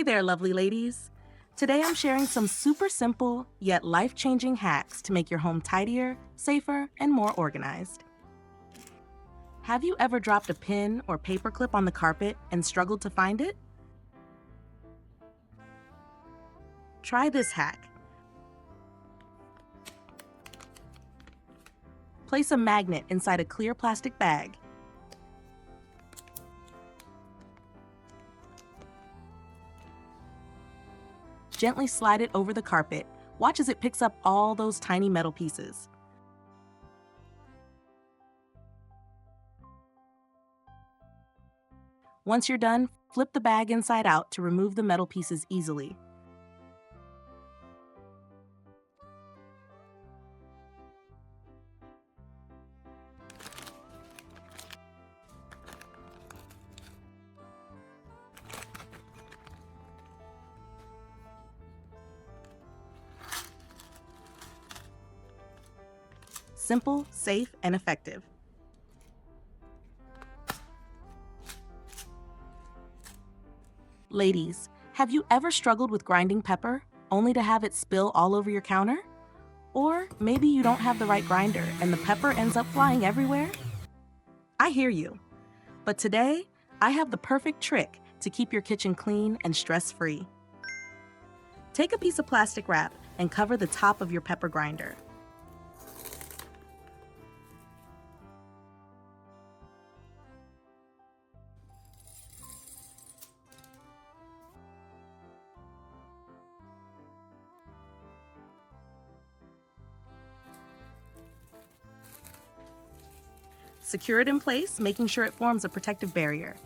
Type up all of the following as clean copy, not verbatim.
there, lovely ladies. Today I'm sharing some super simple yet life-changing hacks to make your home tidier, safer, and more organized. Have you ever dropped a pin or paperclip on the carpet and struggled to find it? Try this hack. Place a magnet inside a clear plastic bag. Gently slide it over the carpet. Watch as it picks up all those tiny metal pieces. Once you're done, flip the bag inside out to remove the metal pieces easily. Simple, safe, and effective. Ladies, have you ever struggled with grinding pepper, only to have it spill all over your counter? Or maybe you don't have the right grinder and the pepper ends up flying everywhere? I hear you. But today, I have the perfect trick to keep your kitchen clean and stress-free. Take a piece of plastic wrap and cover the top of your pepper grinder. Secure it in place, making sure it forms a protective barrier.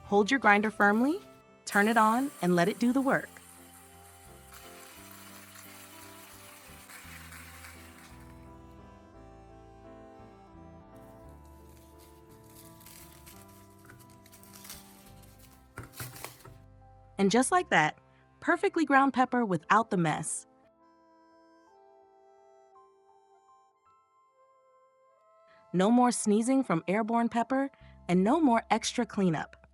Hold your grinder firmly, turn it on, and let it do the work. And just like that, perfectly ground pepper without the mess. No more sneezing from airborne pepper, and no more extra cleanup.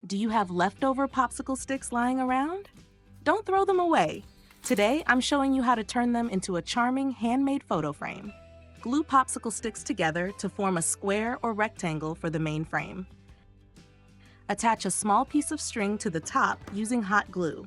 Do you have leftover popsicle sticks lying around? Don't throw them away. Today, I'm showing you how to turn them into a charming handmade photo frame. Glue popsicle sticks together to form a square or rectangle for the main frame. Attach a small piece of string to the top using hot glue.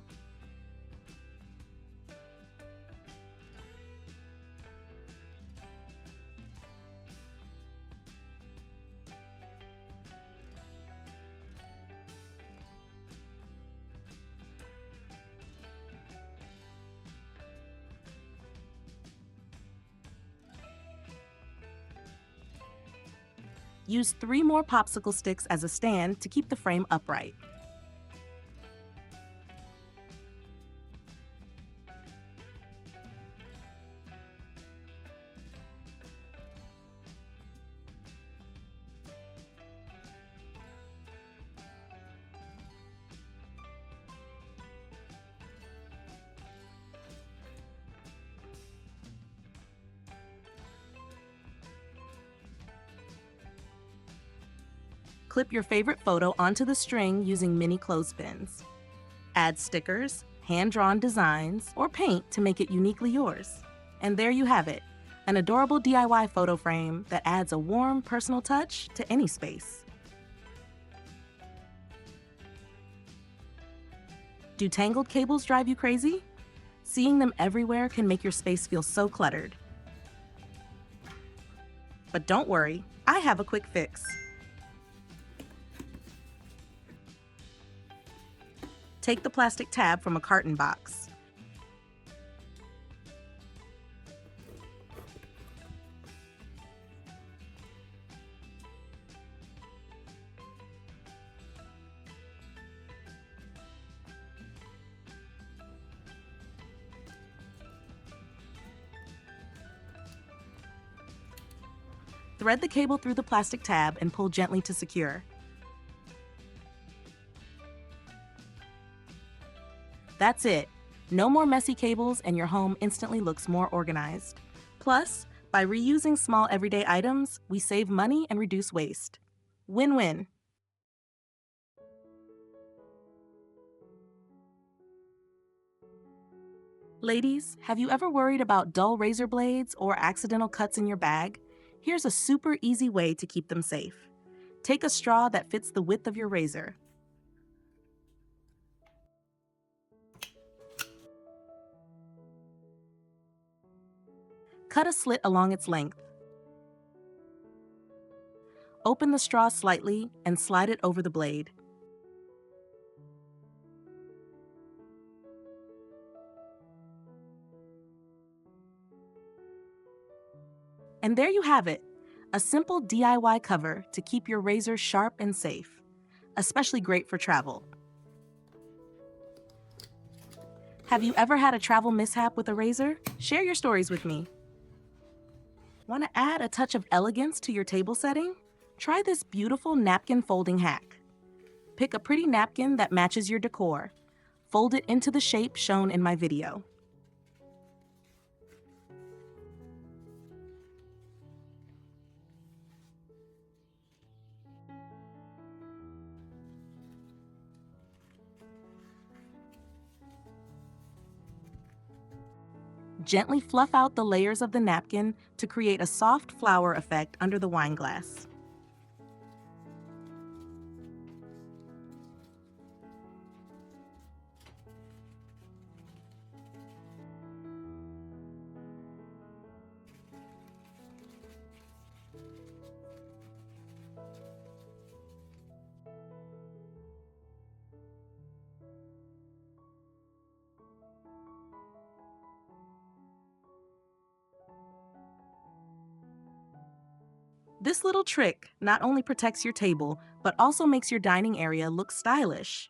Use 3 more popsicle sticks as a stand to keep the frame upright. Clip your favorite photo onto the string using mini clothespins. Add stickers, hand-drawn designs, or paint to make it uniquely yours. And there you have it, an adorable DIY photo frame that adds a warm, personal touch to any space. Do tangled cables drive you crazy? Seeing them everywhere can make your space feel so cluttered. But don't worry, I have a quick fix. Take the plastic tab from a carton box. Thread the cable through the plastic tab and pull gently to secure. That's it. No more messy cables and your home instantly looks more organized. Plus, by reusing small everyday items, we save money and reduce waste. Win-win. Ladies, have you ever worried about dull razor blades or accidental cuts in your bag? Here's a super easy way to keep them safe. Take a straw that fits the width of your razor. Cut a slit along its length. Open the straw slightly and slide it over the blade. And there you have it, a simple DIY cover to keep your razor sharp and safe, especially great for travel. Have you ever had a travel mishap with a razor? Share your stories with me. Want to add a touch of elegance to your table setting? Try this beautiful napkin folding hack. Pick a pretty napkin that matches your decor. Fold it into the shape shown in my video. Gently fluff out the layers of the napkin to create a soft flower effect under the wine glass. This little trick not only protects your table, but also makes your dining area look stylish.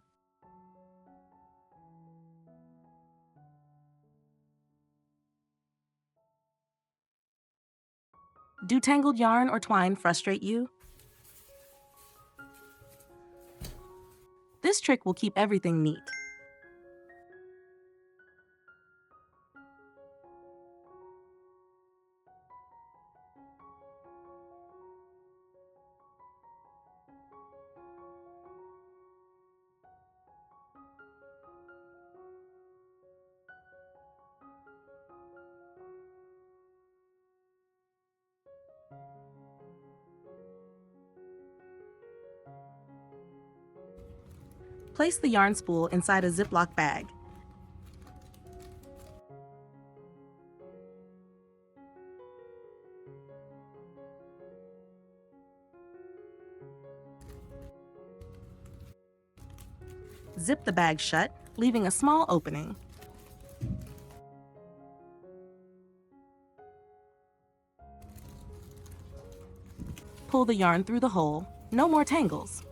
Do tangled yarn or twine frustrate you? This trick will keep everything neat. Place the yarn spool inside a Ziploc bag. Zip the bag shut, leaving a small opening. Pull the yarn through the hole. No more tangles.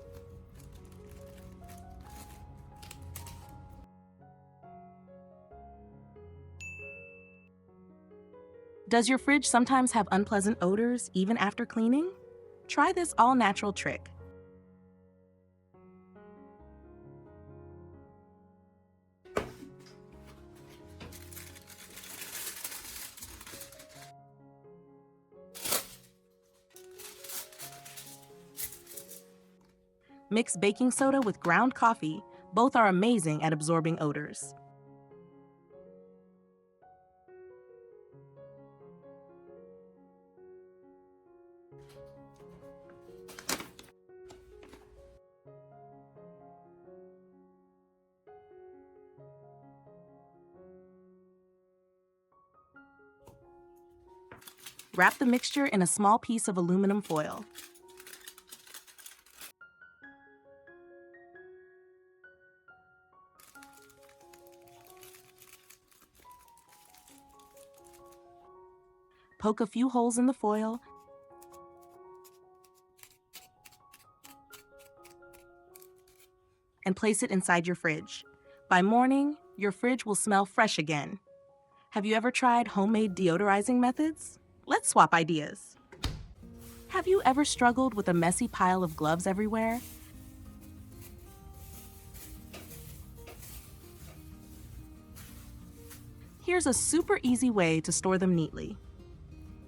Does your fridge sometimes have unpleasant odors even after cleaning? Try this all-natural trick. Mix baking soda with ground coffee. Both are amazing at absorbing odors. Wrap the mixture in a small piece of aluminum foil. Poke a few holes in the foil and place it inside your fridge. By morning, your fridge will smell fresh again. Have you ever tried homemade deodorizing methods? Let's swap ideas. Have you ever struggled with a messy pile of gloves everywhere? Here's a super easy way to store them neatly.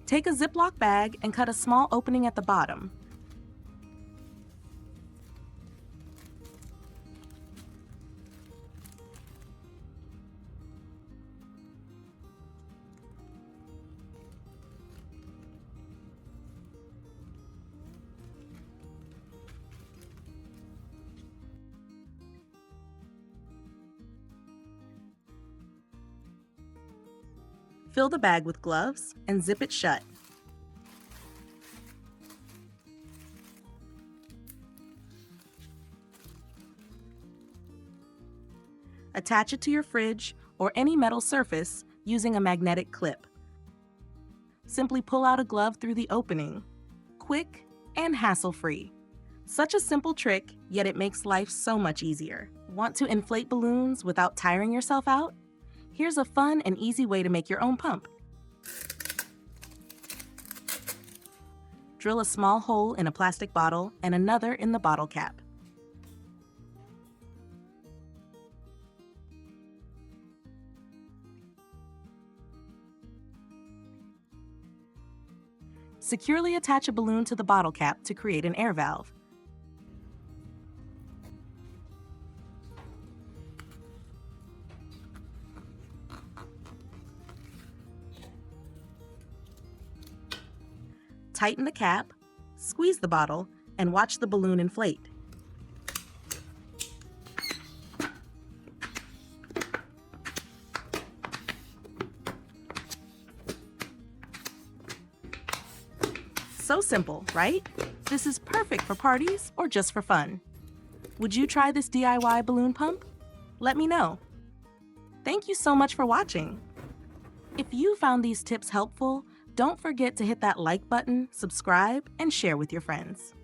Take a Ziploc bag and cut a small opening at the bottom. Fill the bag with gloves and zip it shut. Attach it to your fridge or any metal surface using a magnetic clip. Simply pull out a glove through the opening. Quick and hassle-free. Such a simple trick, yet it makes life so much easier. Want to inflate balloons without tiring yourself out? Here's a fun and easy way to make your own pump. Drill a small hole in a plastic bottle and another in the bottle cap. Securely attach a balloon to the bottle cap to create an air valve. Tighten the cap, squeeze the bottle, and watch the balloon inflate. So simple, right? This is perfect for parties or just for fun. Would you try this DIY balloon pump? Let me know. Thank you so much for watching. If you found these tips helpful, don't forget to hit that like button, subscribe, and share with your friends.